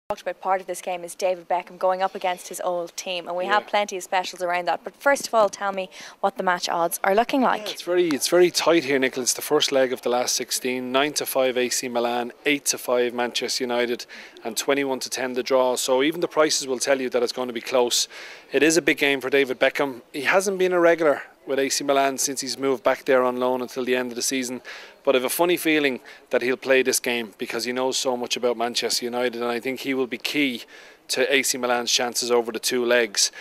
talked about part of this game is David Beckham going up against his old team, and we have plenty of specials around that. But first of all, tell me what the match odds are looking like. It's very tight here, Nicola. It's the first leg of the last 16. 9-5 AC Milan, 8-5 Manchester United, and 21-10 the draw. So even the prices will tell you that it's going to be close. It is a big game for David Beckham. He hasn't been a regular with AC Milan since he's moved back there on loan until the end of the season, but I have a funny feeling that he'll play this game because he knows so much about Manchester United, and I think he will be key to AC Milan's chances over the two legs.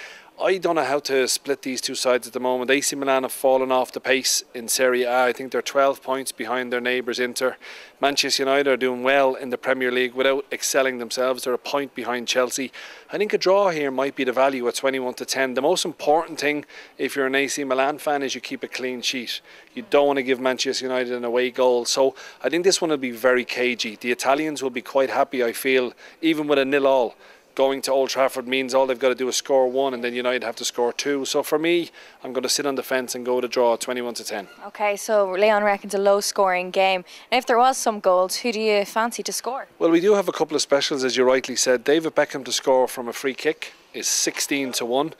I don't know how to split these two sides at the moment. AC Milan have fallen off the pace in Serie A. I think they're 12 points behind their neighbours Inter. Manchester United are doing well in the Premier League without excelling themselves. They're a point behind Chelsea. I think a draw here might be the value at 21-10. The most important thing if you're an AC Milan fan is you keep a clean sheet. You don't want to give Manchester United an away goal. So I think this one will be very cagey. The Italians will be quite happy, I feel, even with a 0-0. Going to Old Trafford means all they've got to do is score one, and then United have to score two. So for me, I'm going to sit on the fence and go to draw 21-10. Okay, so Leon reckons a low-scoring game. And if there was some goals, who do you fancy to score? Well, we do have a couple of specials, as you rightly said. David Beckham to score from a free kick is 16-1.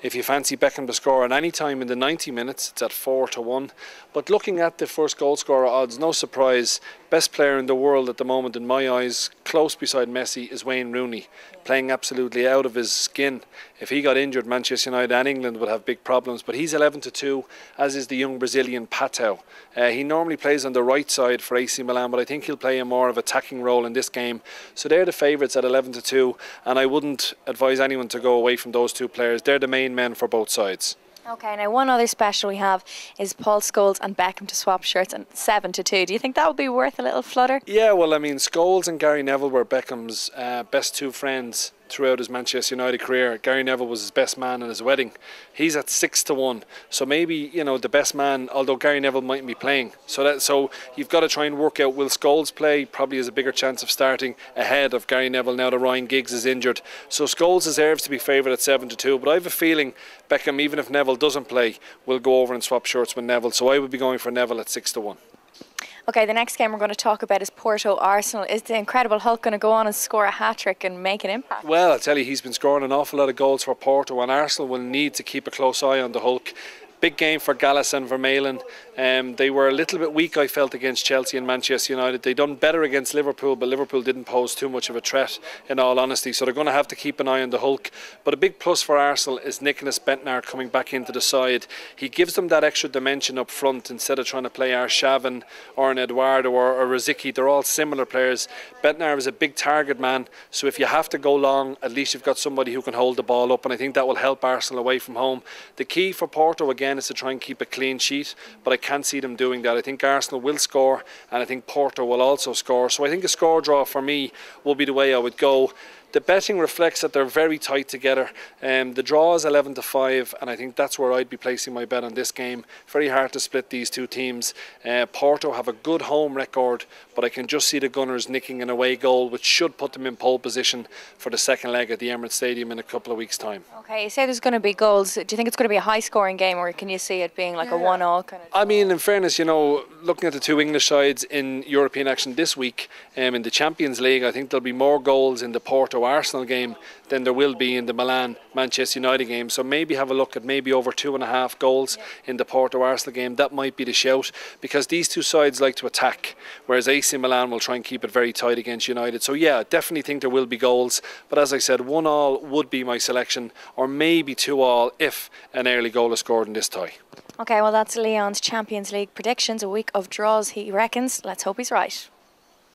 If you fancy Beckham to score at any time in the 90 minutes, it's at 4-1. But looking at the first goal scorer odds, no surprise, best player in the world at the moment in my eyes, close beside Messi, is Wayne Rooney, playing absolutely out of his skin. If he got injured, Manchester United and England would have big problems. But he's 11-2, as is the young Brazilian Pato. He normally plays on the right side for AC Milan, but I think he'll play a more of attacking role in this game. So they're the favourites at 11-2, and I wouldn't advise anyone to go away from those two players. They're the main men for both sides. Okay, now one other special we have is Paul Scholes and Beckham to swap shirts, and 7-2. Do you think that would be worth a little flutter? Yeah, well, I mean, Scholes and Gary Neville were Beckham's best two friends throughout his Manchester United career. Gary Neville was his best man at his wedding. He's at 6-1. So maybe, you know, the best man, although Gary Neville mightn't be playing. So you've got to try and work out, will Scholes play? Probably has a bigger chance of starting ahead of Gary Neville now that Ryan Giggs is injured. So Scholes deserves to be favoured at 7-2. But I have a feeling Beckham, even if Neville doesn't play, will go over and swap shirts with Neville. So I would be going for Neville at 6-1. Okay, the next game we're going to talk about is Porto Arsenal. Is the Incredible Hulk going to go on and score a hat-trick and make an impact? Well, I'll tell you, he's been scoring an awful lot of goals for Porto, and Arsenal will need to keep a close eye on the Hulk. Big game for Gallas and Vermaelen. They were a little bit weak, I felt, against Chelsea and Manchester United. They done better against Liverpool, but Liverpool didn't pose too much of a threat, in all honesty. So they're going to have to keep an eye on the Hulk. But a big plus for Arsenal is Nicolas Bentner coming back into the side. He gives them that extra dimension up front instead of trying to play Arshavin or an Eduardo or a Rosicky. They're all similar players. Bentner is a big target man, so if you have to go long, at least you've got somebody who can hold the ball up, and I think that will help Arsenal away from home. The key for Porto again is to try and keep a clean sheet, but I can't see them doing that. I think Arsenal will score, and I think Porto will also score. So I think a score draw for me will be the way I would go. The betting reflects that they're very tight together. The draw is 11-5, and I think that's where I'd be placing my bet on this game. Very hard to split these two teams. Porto have a good home record, but I can just see the Gunners nicking an away goal, which should put them in pole position for the second leg at the Emirates Stadium in a couple of weeks' time. Okay, you say there's going to be goals. Do you think it's going to be a high-scoring game, or can you see it being like a 1-1 kind of? I mean, in fairness, you know, looking at the two English sides in European action this week, in the Champions League, I think there'll be more goals in the Porto Arsenal game than there will be in the Milan Manchester United game. So maybe have a look at maybe over 2.5 goals in the Porto Arsenal game. That might be the shout, because these two sides like to attack, whereas AC Milan will try and keep it very tight against United. So yeah, I definitely think there will be goals, but as I said, 1-1 would be my selection, or maybe 2-2 if an early goal is scored in this tie. Okay, well, that's Leon's Champions League predictions, a week of draws, he reckons. Let's hope he's right.